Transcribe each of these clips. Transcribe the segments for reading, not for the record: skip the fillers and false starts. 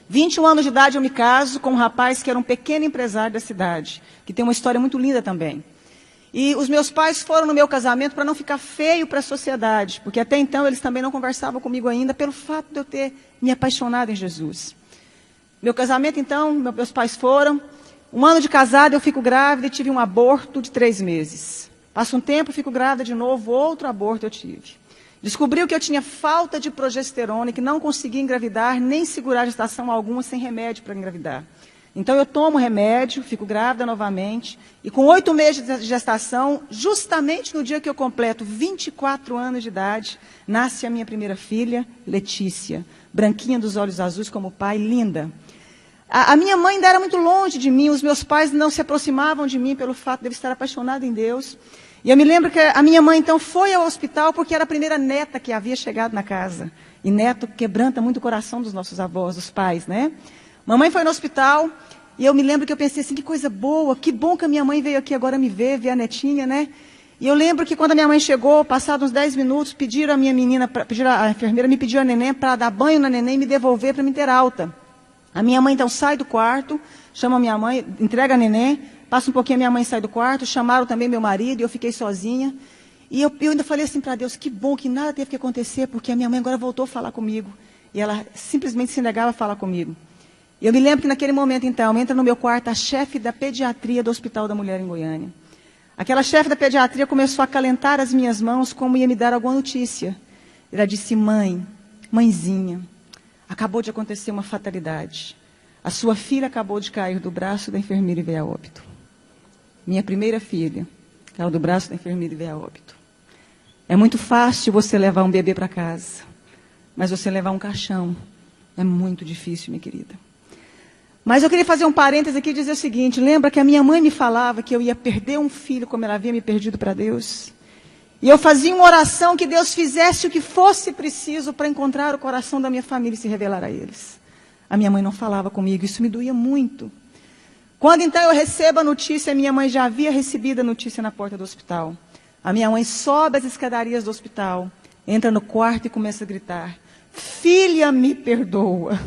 21 anos de idade eu me caso com um rapaz que era um pequeno empresário da cidade, que tem uma história muito linda também. E os meus pais foram no meu casamento para não ficar feio para a sociedade, porque até então eles também não conversavam comigo ainda pelo fato de eu ter me apaixonado em Jesus. Meu casamento, então, meus pais foram. 1 ano de casada, eu fico grávida e tive um aborto de 3 meses. Passa um tempo, fico grávida de novo, outro aborto eu tive. Descobriu que eu tinha falta de progesterona e que não conseguia engravidar, nem segurar gestação alguma sem remédio para engravidar. Então eu tomo remédio, fico grávida novamente, e com 8 meses de gestação, justamente no dia que eu completo 24 anos de idade, nasce a minha primeira filha, Letícia, branquinha dos olhos azuis como o pai, linda. A minha mãe ainda era muito longe de mim, os meus pais não se aproximavam de mim pelo fato de eu estar apaixonada em Deus. E eu me lembro que a minha mãe, então, foi ao hospital porque era a primeira neta que havia chegado na casa. E neto quebranta muito o coração dos nossos avós, dos pais, né? Mamãe foi no hospital e eu me lembro que eu pensei assim, que coisa boa, que bom que a minha mãe veio aqui agora me ver a netinha, né? E eu lembro que quando a minha mãe chegou, passados uns 10 minutos, pediram a minha menina, a enfermeira me pediu a neném para dar banho na neném e me devolver para me ter alta. A minha mãe, então, sai do quarto, chama a minha mãe, entrega a neném, passa um pouquinho, a minha mãe sai do quarto, chamaram também meu marido, e eu fiquei sozinha. E eu ainda falei assim para Deus, que bom que nada teve que acontecer, porque a minha mãe agora voltou a falar comigo. E ela simplesmente se negava a falar comigo. E eu me lembro que naquele momento, então, entra no meu quarto a chefe da pediatria do Hospital da Mulher em Goiânia. Aquela chefe da pediatria começou a acalentar as minhas mãos como ia me dar alguma notícia. Ela disse, mãezinha, acabou de acontecer uma fatalidade. A sua filha acabou de cair do braço da enfermeira e veio a óbito. Minha primeira filha caiu do braço da enfermeira e veio a óbito. É muito fácil você levar um bebê para casa, mas você levar um caixão é muito difícil, minha querida. Mas eu queria fazer um parêntese aqui e dizer o seguinte, lembra que a minha mãe me falava que eu ia perder um filho como ela havia me perdido para Deus? E eu fazia uma oração que Deus fizesse o que fosse preciso para encontrar o coração da minha família e se revelar a eles. A minha mãe não falava comigo, isso me doía muito. Quando então eu recebo a notícia, a minha mãe já havia recebido a notícia na porta do hospital. A minha mãe sobe as escadarias do hospital, entra no quarto e começa a gritar, filha, me perdoa.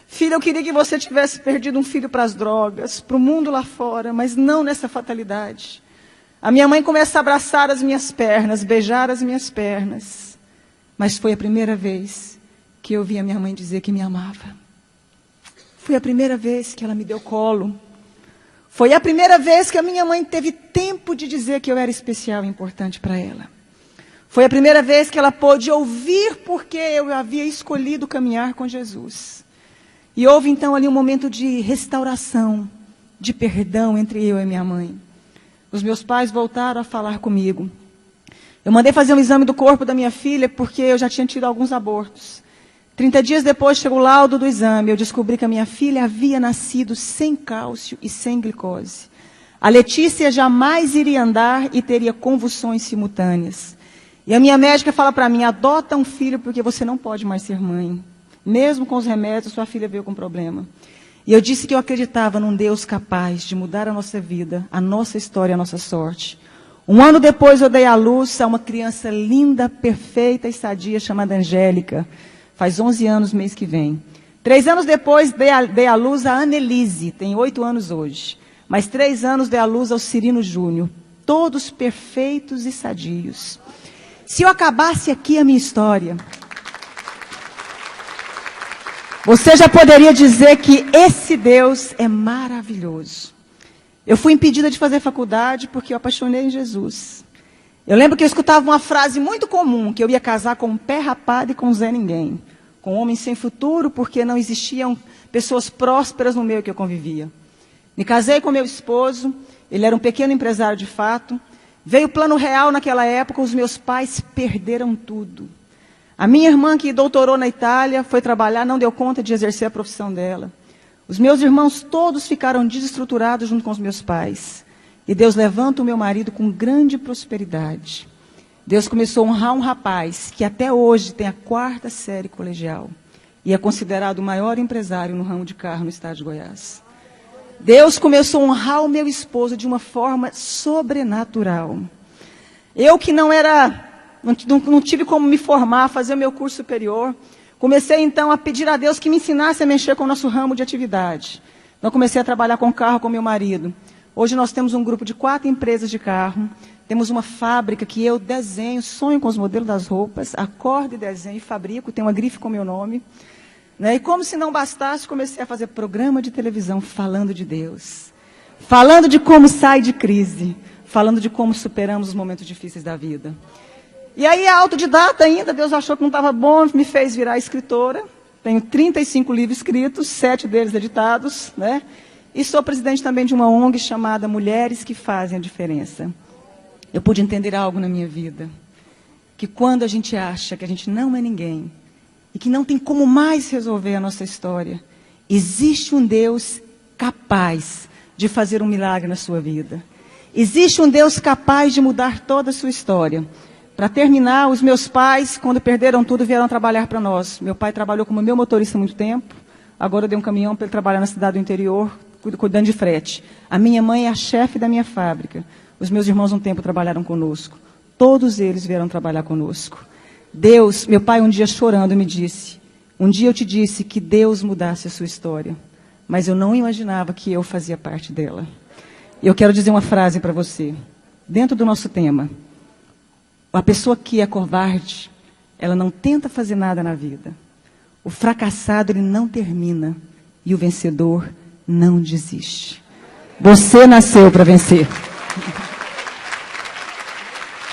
Filha, eu queria que você tivesse perdido um filho para as drogas, para o mundo lá fora, mas não nessa fatalidade. A minha mãe começa a abraçar as minhas pernas, beijar as minhas pernas. Mas foi a primeira vez que eu vi a minha mãe dizer que me amava. Foi a primeira vez que ela me deu colo. Foi a primeira vez que a minha mãe teve tempo de dizer que eu era especial e importante para ela. Foi a primeira vez que ela pôde ouvir porque eu havia escolhido caminhar com Jesus. E houve então ali um momento de restauração, de perdão entre eu e minha mãe. Os meus pais voltaram a falar comigo. Eu mandei fazer um exame do corpo da minha filha porque eu já tinha tido alguns abortos. 30 dias depois chegou o laudo do exame. Eu descobri que a minha filha havia nascido sem cálcio e sem glicose. A Letícia jamais iria andar e teria convulsões simultâneas. E a minha médica fala para mim, adota um filho porque você não pode mais ser mãe. Mesmo com os remédios, sua filha veio com problema. E eu disse que eu acreditava num Deus capaz de mudar a nossa vida, a nossa história, a nossa sorte. 1 ano depois eu dei à luz a uma criança linda, perfeita e sadia chamada Angélica. Faz 11 anos mês que vem. 3 anos depois dei à luz a Annelise, tem 8 anos hoje. Mais 3 anos dei à luz ao Cirino Júnior. Todos perfeitos e sadios. Se eu acabasse aqui a minha história, você já poderia dizer que esse Deus é maravilhoso. Eu fui impedida de fazer faculdade porque eu apaixonei em Jesus. Eu lembro que eu escutava uma frase muito comum, que eu ia casar com um pé rapado e com um Zé Ninguém. Com um homem sem futuro, porque não existiam pessoas prósperas no meio que eu convivia. Me casei com meu esposo, ele era um pequeno empresário de fato. Veio o plano real naquela época, os meus pais perderam tudo. A minha irmã, que doutorou na Itália, foi trabalhar, não deu conta de exercer a profissão dela. Os meus irmãos todos ficaram desestruturados junto com os meus pais. E Deus levanta o meu marido com grande prosperidade. Deus começou a honrar um rapaz que até hoje tem a 4ª série colegial. E é considerado o maior empresário no ramo de carro no estado de Goiás. Deus começou a honrar o meu esposo de uma forma sobrenatural. Eu que não tive como me formar, fazer o meu curso superior. Comecei, então, a pedir a Deus que me ensinasse a mexer com o nosso ramo de atividade. Então, comecei a trabalhar com carro com meu marido. Hoje nós temos um grupo de 4 empresas de carro. Temos uma fábrica que eu desenho, sonho com os modelos das roupas, acordo e desenho e fabrico, tem uma grife com meu nome. Né? E como se não bastasse, comecei a fazer programa de televisão falando de Deus. Falando de como sai de crise. Falando de como superamos os momentos difíceis da vida. E aí, autodidata ainda, Deus achou que não estava bom, me fez virar escritora. Tenho 35 livros escritos, 7 deles editados, né? E sou presidente também de uma ONG chamada Mulheres que Fazem a Diferença. Eu pude entender algo na minha vida, que quando a gente acha que a gente não é ninguém, e que não tem como mais resolver a nossa história, existe um Deus capaz de fazer um milagre na sua vida. Existe um Deus capaz de mudar toda a sua história. Para terminar, os meus pais, quando perderam tudo, vieram trabalhar para nós. Meu pai trabalhou como meu motorista há muito tempo. Agora eu dei um caminhão para ele trabalhar na cidade do interior, cuidando de frete. A minha mãe é a chefe da minha fábrica. Os meus irmãos um tempo trabalharam conosco. Todos eles vieram trabalhar conosco. Deus, meu pai um dia chorando me disse, um dia eu te disse que Deus mudasse a sua história, mas eu não imaginava que eu fazia parte dela. Eu quero dizer uma frase para você, dentro do nosso tema. A pessoa que é covarde, ela não tenta fazer nada na vida. O fracassado, ele não termina. E o vencedor não desiste. Você nasceu para vencer.